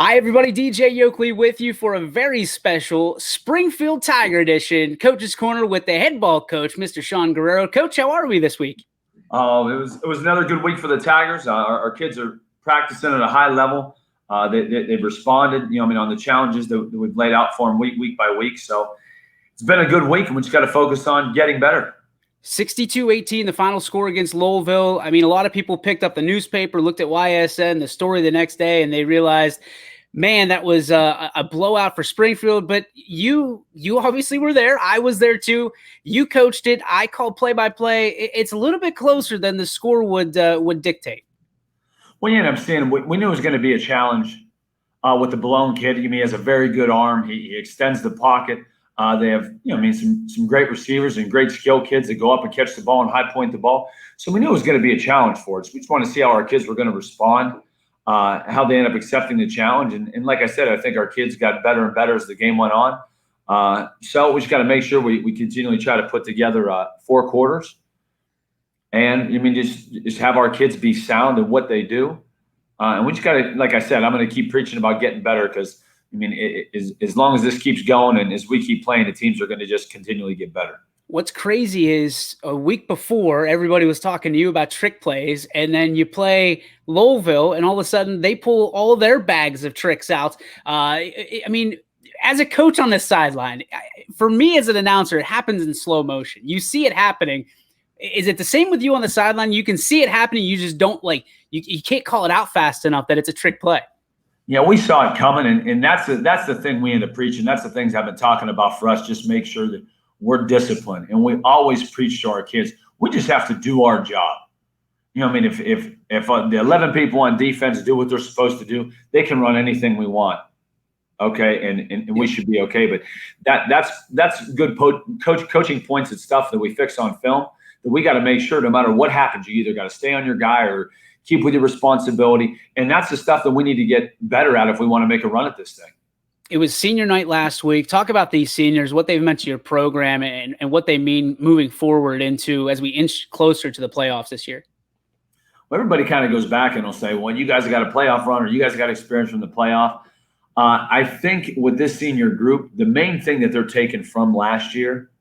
Hi, everybody. DJ Yokley with you for a very special Springfield Tiger edition, Coach's Corner with the head ball coach, Mr. Sean Guerriero. Coach, how are we this week? Oh, it was another good week for the Tigers. Our kids are practicing at a high level. They've responded, on the challenges that we've laid out for them week by week. So it's been a good week, and we just got to focus on getting better. 62-18, the final score against Lowellville. I mean, a lot of people picked up the newspaper, looked at YSN, the story the next day, and they realized, man, that was a blowout for Springfield. But you obviously were there. I was there too. You coached it. I called play-by-play. It's a little bit closer than the score would dictate. Well, you end up seeing, we knew it was going to be a challenge with the blown kid. He has a very good arm. He extends the pocket. They have, some great receivers and great skill kids that go up and catch the ball and high point the ball. So we knew it was going to be a challenge for us. We just want to see how our kids were going to respond, how they end up accepting the challenge. And like I said, I think our kids got better and better as the game went on. So we just got to make sure we continually try to put together 4 quarters. And just have our kids be sound in what they do. And we just got to, like I said, I'm going to keep preaching about getting better because as long as this keeps going and as we keep playing, the teams are going to just continually get better. What's crazy is a week before, everybody was talking to you about trick plays, and then you play Lowellville, and all of a sudden they pull all their bags of tricks out. As a coach on the sideline, for me as an announcer, it happens in slow motion. You see it happening. Is it the same with you on the sideline? You can see it happening. You just don't you can't call it out fast enough that it's a trick play. Yeah, we saw it coming, and that's the thing we end up preaching. That's the things I've been talking about for us. Just make sure that we're disciplined, and we always preach to our kids. We just have to do our job. If the 11 people on defense do what they're supposed to do, they can run anything we want. Okay, and we should be okay. But that's good coaching points and stuff that we fix on film. That we got to make sure no matter what happens, you either got to stay on your guy or keep with your responsibility. And that's the stuff that we need to get better at if we want to make a run at this thing. It was senior night last week. Talk about these seniors, what they've meant to your program and what they mean moving forward into as we inch closer to the playoffs this year. Well, everybody kind of goes back and will say, well, you guys got a playoff run or you guys got experience from the playoff. I think with this senior group, the main thing that they're taking from last year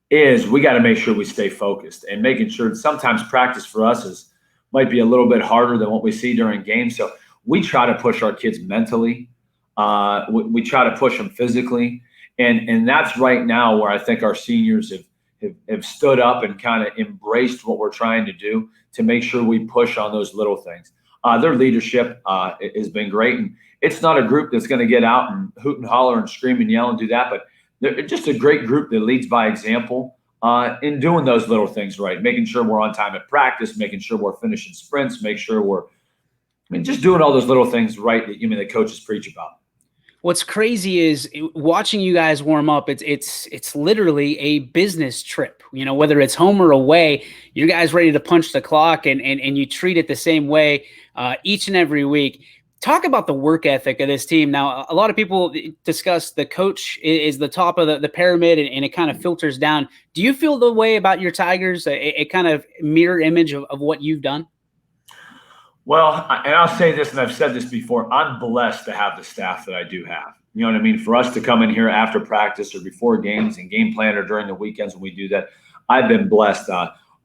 is we got to make sure we stay focused and making sure sometimes practice for us might be a little bit harder than what we see during games. So we try to push our kids mentally. We try to push them physically. And that's right now where I think our seniors have stood up and kind of embraced what we're trying to do to make sure we push on those little things. Their leadership has been great. And it's not a group that's going to get out and hoot and holler and scream and yell and do that, but they're just a great group that leads by example in doing those little things right, making sure we're on time at practice, making sure we're finishing sprints, make sure we're just doing all those little things right that the coaches preach about. What's crazy is watching you guys warm up. It's literally a business trip. Whether it's home or away, you guys ready to punch the clock and you treat it the same way each and every week. Talk about the work ethic of this team. Now, a lot of people discuss the coach is the top of the pyramid and it kind of filters down. Do you feel the way about your Tigers, a kind of mirror image of what you've done? Well, and I'll say this, and I've said this before, I'm blessed to have the staff that I do have. You know what I mean? For us to come in here after practice or before games and game plan or during the weekends when we do that, I've been blessed.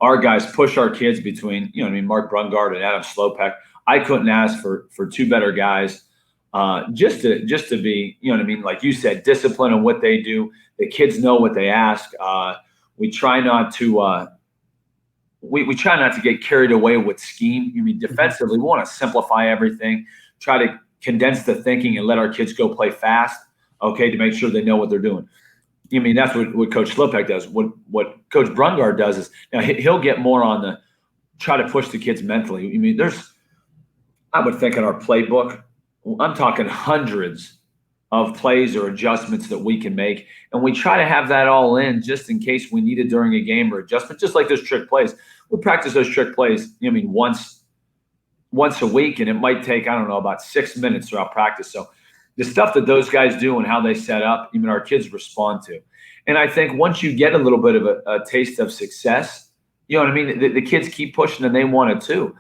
Our guys push our kids between, Mark Brungard and Adam Slopek. I couldn't ask for 2 better guys just to be, like you said, discipline in what they do. The kids know what they ask. We try not to we try not to get carried away with scheme. Defensively, we want to simplify everything, try to condense the thinking and let our kids go play fast, to make sure they know what they're doing. That's what Coach Slopek does. What Coach Brungard does is he'll get more on the try to push the kids mentally. I would think in our playbook, I'm talking hundreds of plays or adjustments that we can make. And we try to have that all in just in case we need it during a game or adjustment, just like those trick plays. We practice those trick plays, once a week, and it might take, about 6 minutes throughout practice. So the stuff that those guys do and how they set up, our kids respond to. And I think once you get a little bit of a taste of success, the kids keep pushing and they want it too.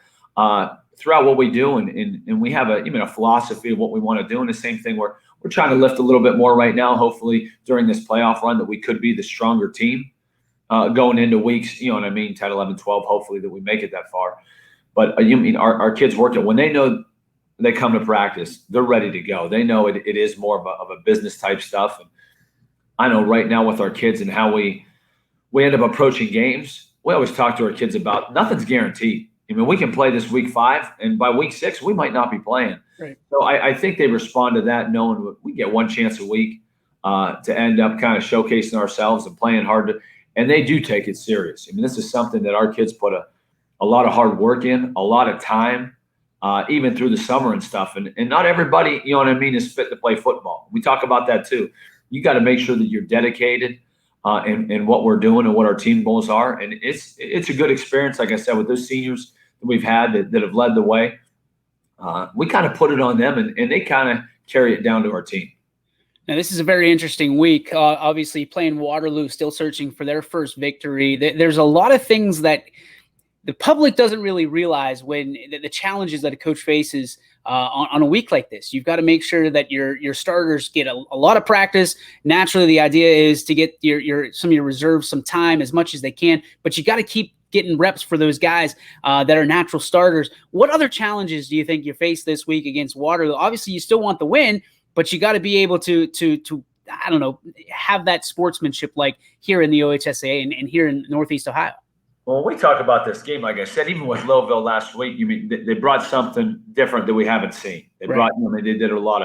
throughout what we do, and we have a philosophy of what we want to do. And the same thing, we're trying to lift a little bit more right now, hopefully during this playoff run, that we could be the stronger team going into weeks, 10, 11, 12, hopefully that we make it that far. But our kids work it when they know they come to practice, they're ready to go. They know it is more of a business type stuff. And I know right now with our kids and how we end up approaching games, we always talk to our kids about nothing's guaranteed. We can play this week 5, and by week 6, we might not be playing. Right. So I think they respond to that, knowing we get one chance a week to end up kind of showcasing ourselves and playing hard. And they do take it serious. This is something that our kids put a lot of hard work in, a lot of time, even through the summer and stuff. And not everybody, is fit to play football. We talk about that too. You got to make sure that you're dedicated in what we're doing and what our team goals are. And it's a good experience, like I said, with those seniors that we've had that have led the way. We kind of put it on them, and they kind of carry it down to our team. Now, this is a very interesting week. Obviously, playing Waterloo, still searching for their first victory. There's a lot of things that the public doesn't really realize when the challenges that a coach faces on a week like this. You've got to make sure that your starters get a lot of practice. Naturally, the idea is to get some of your reserves some time as much as they can, but you got to keep getting reps for those guys that are natural starters. What other challenges do you think you face this week against Waterloo? Obviously, you still want the win, but you got to be able to I don't know, have that sportsmanship like here in the OHSAA and here in Northeast Ohio. Well, when we talk about this game, like I said, even with Lowellville last week, they brought something different that we haven't seen. They brought, they did a lot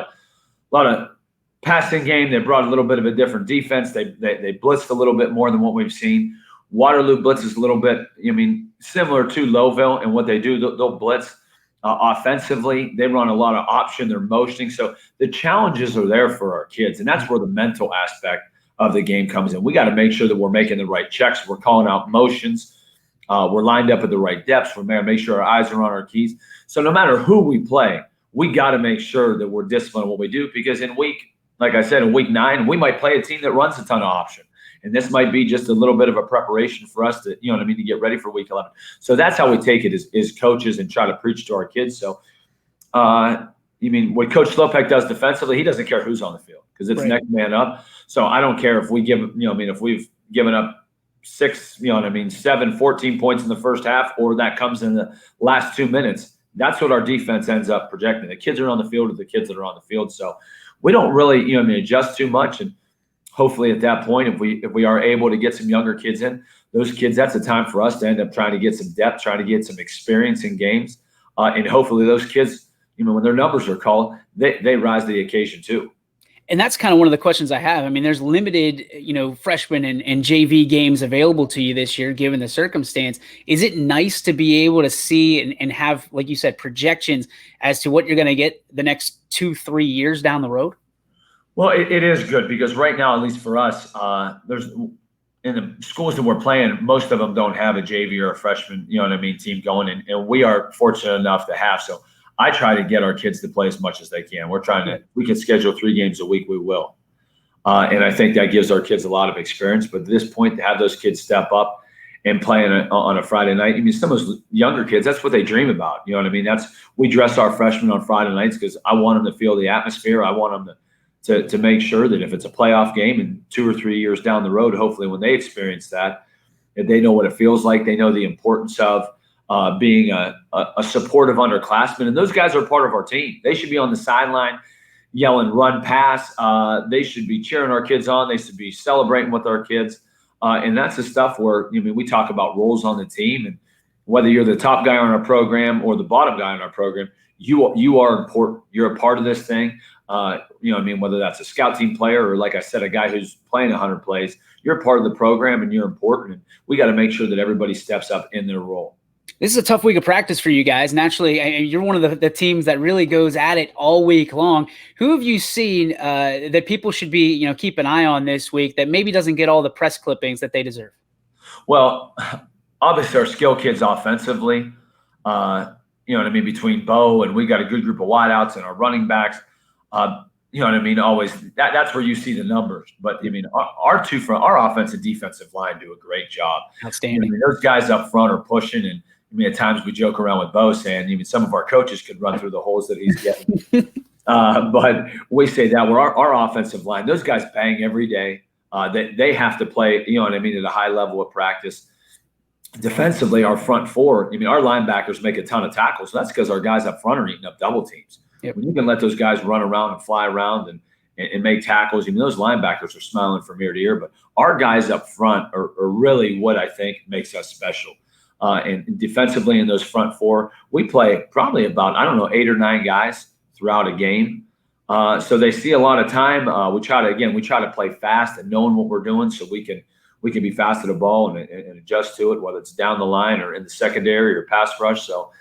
of passing game. They brought a little bit of a different defense. They blitzed a little bit more than what we've seen. Waterloo blitzes a little bit, similar to Lowellville, and what they do, they'll blitz offensively. They run a lot of option. They're motioning. So the challenges are there for our kids, and that's where the mental aspect of the game comes in. We got to make sure that we're making the right checks. We're calling out motions. We're lined up at the right depths. We're going to make sure our eyes are on our keys. So no matter who we play, we got to make sure that we're disciplined in what we do, because in week 9, we might play a team that runs a ton of option. And this might be just a little bit of a preparation for us to, to get ready for week 11. So that's how we take it as coaches and try to preach to our kids. So, what Coach Slopek does defensively, he doesn't care who's on the field, because it's next man up. So I don't care if we give, if we've given up 7, 14 points in the first half, or that comes in the last 2 minutes. That's what our defense ends up projecting. The kids are on the field, or the kids that are on the field. So we don't really, adjust too much. And hopefully at that point, if we are able to get some younger kids in, those kids, that's a time for us to end up trying to get some depth, trying to get some experience in games. And hopefully those kids, when their numbers are called, they rise to the occasion too. And that's kind of one of the questions I have. There's limited, freshman and JV games available to you this year, given the circumstance. Is it nice to be able to see and have, like you said, projections as to what you're going to get the next 2-3 years down the road? Well, it is good, because right now, at least for us, there's in the schools that we're playing, most of them don't have a JV or a freshman, team going, and we are fortunate enough to have. So I try to get our kids to play as much as they can. We're trying to, we can schedule 3 games a week, we will. And I think that gives our kids a lot of experience. But at this point, to have those kids step up and play on a Friday night, some of those younger kids, that's what they dream about. We dress our freshmen on Friday nights because I want them to feel the atmosphere. I want them to make sure that if it's a playoff game and 2 or 3 years down the road, hopefully when they experience that they know what it feels like. They know the importance of being a supportive underclassman. And those guys are part of our team. They should be on the sideline yelling, run, pass. They should be cheering our kids on. They should be celebrating with our kids. And that's the stuff where, we talk about roles on the team. And whether you're the top guy on our program or the bottom guy on our program, you are important. You're a part of this thing. Whether that's a scout team player or, like I said, a guy who's playing 100 plays, you're part of the program and you're important. And we got to make sure that everybody steps up in their role. This is a tough week of practice for you guys. Naturally, you're one of the teams that really goes at it all week long. Who have you seen that people should be, keep an eye on this week that maybe doesn't get all the press clippings that they deserve? Well, obviously our skill kids offensively, between Bo and we got a good group of wideouts and our running backs, always that's where you see the numbers. But our offensive defensive line do a great job. Outstanding. Those guys up front are pushing, and I mean, at times we joke around with Bo saying even some of our coaches could run through the holes that he's getting. But we say that we're our offensive line. Those guys bang every day. They have to play, you know what I mean, at a high level of practice. Defensively, our front four, I mean, our linebackers make a ton of tackles. So that's because our guys up front are eating up double teams. Yep. When you can let those guys run around and fly around and make tackles, I mean, those linebackers are smiling from ear to ear. But our guys up front are really what I think makes us special. And defensively in those front four, we play probably about, 8 or 9 guys throughout a game. So they see a lot of time. We try to play fast and knowing what we're doing so we can be fast to the ball and adjust to it, whether it's down the line or in the secondary or pass rush. So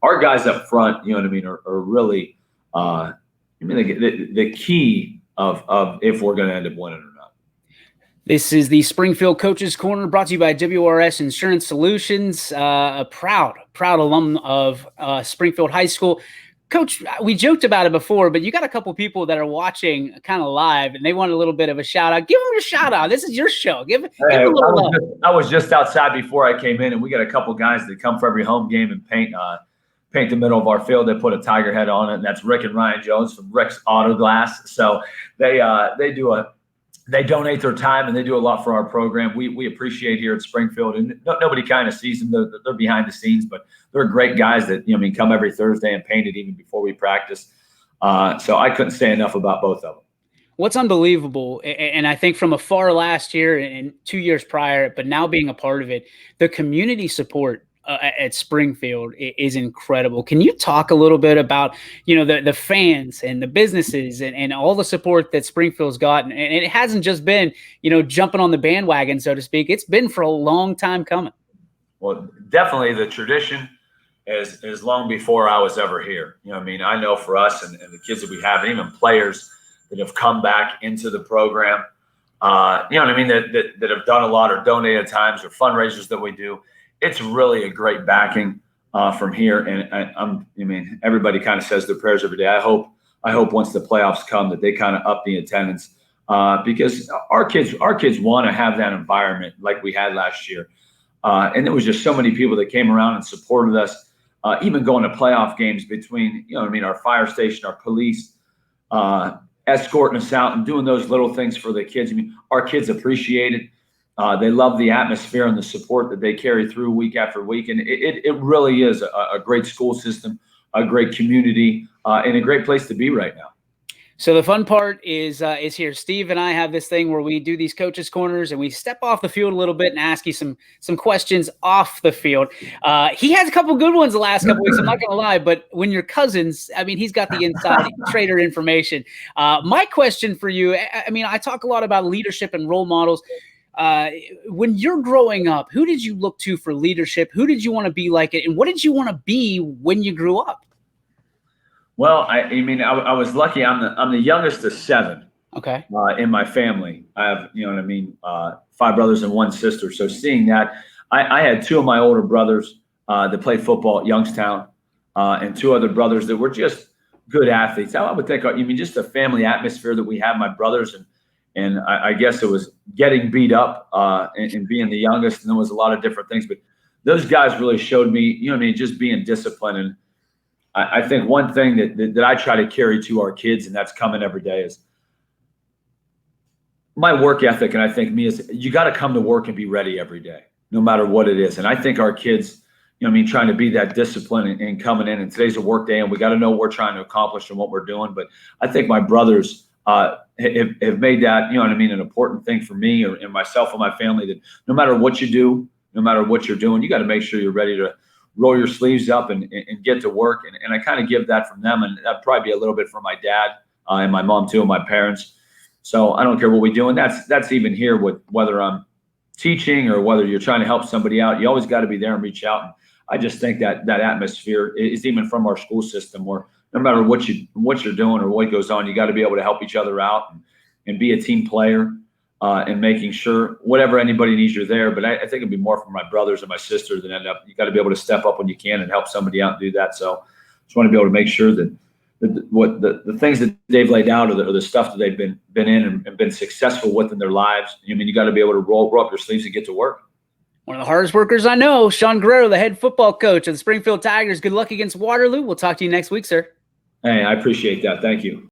our guys up front, you know what I mean, are really the key of if we're going to end up winning or not. This is the Springfield Coaches Corner, brought to you by WRS Insurance Solutions, a proud alum of Springfield High School. Coach, we joked about it before, but you got a couple people that are watching kind of live, and they want a little bit of a shout out. Give them your shout out. This is your show. Give a little love. I was just outside before I came in, and we got a couple guys that come for every home game and paint the middle of our field. They put a tiger head on it, and that's Rick and Ryan Jones from Rick's Auto Glass. So they donate their time, and they do a lot for our program. We appreciate here at Springfield, and nobody kind of sees them. They're behind the scenes, but they're great guys that, come every Thursday and paint it even before we practice. So I couldn't say enough about both of them. What's unbelievable, and I think from afar last year and 2 years prior, but now being a part of it, the community support at Springfield is incredible. Can you talk a little bit about, the fans and the businesses and all the support that Springfield's gotten? And it hasn't just been, jumping on the bandwagon, so to speak. It's been for a long time coming. Well, definitely the tradition is long before I was ever here. I know for us and the kids that we have, and even players that have come back into the program, that have done a lot or donated times or fundraisers that we do. It's really a great backing from here, and everybody kind of says their prayers every day. I hope once the playoffs come that they kind of up the attendance because our kids want to have that environment like we had last year, and there was just so many people that came around and supported us, even going to playoff games between our fire station, our police, escorting us out and doing those little things for the kids. Our kids appreciate it. They love the atmosphere and the support that they carry through week after week. And it really is a great school system, a great community, and a great place to be right now. So the fun part is here. Steve and I have this thing where we do these coaches corners and we step off the field a little bit and ask you some questions off the field. He has a couple good ones the last couple weeks, I'm not going to lie, but when you're cousins, he's got the inside trader information. My question for you, I talk a lot about leadership and role models. When you're growing up, who did you look to for leadership? Who did you want to be like it? And what did you want to be when you grew up? Well, I was lucky. I'm the youngest of 7. Okay. In my family, I have, 5 brothers and 1 sister. So seeing that, I had 2 of my older brothers that played football at Youngstown, and 2 other brothers that were just good athletes. I would think, just the family atmosphere that we have, my brothers, and I guess it was getting beat up and being the youngest, and there was a lot of different things. But those guys really showed me, just being disciplined. And I think one thing that I try to carry to our kids, and that's coming every day, is my work ethic. And I think is you got to come to work and be ready every day, no matter what it is. And I think our kids, trying to be that discipline and coming in. And today's a work day, and we got to know what we're trying to accomplish and what we're doing. But I think my brothers have made that, an important thing for me and myself and my family, that no matter what you do, no matter what you're doing, you got to make sure you're ready to roll your sleeves up and get to work. And I kind of give that from them. And that'd probably be a little bit from my dad and my mom too, and my parents. So I don't care what we do. And that's even here with whether I'm teaching or whether you're trying to help somebody out, you always got to be there and reach out. And I just think that atmosphere is even from our school system, where no matter what you're doing or what goes on, you got to be able to help each other out and be a team player and making sure whatever anybody needs, you're there. But I think it'd be more from my brothers and my sisters that end up, you got to be able to step up when you can and help somebody out and do that. So just want to be able to make sure that what the things that they've laid out or the stuff that they've been in and been successful with in their lives. You got to be able to roll up your sleeves and get to work. One of the hardest workers I know, Sean Guerriero, the head football coach of the Springfield Tigers. Good luck against Waterloo. We'll talk to you next week, sir. Hey, I appreciate that. Thank you.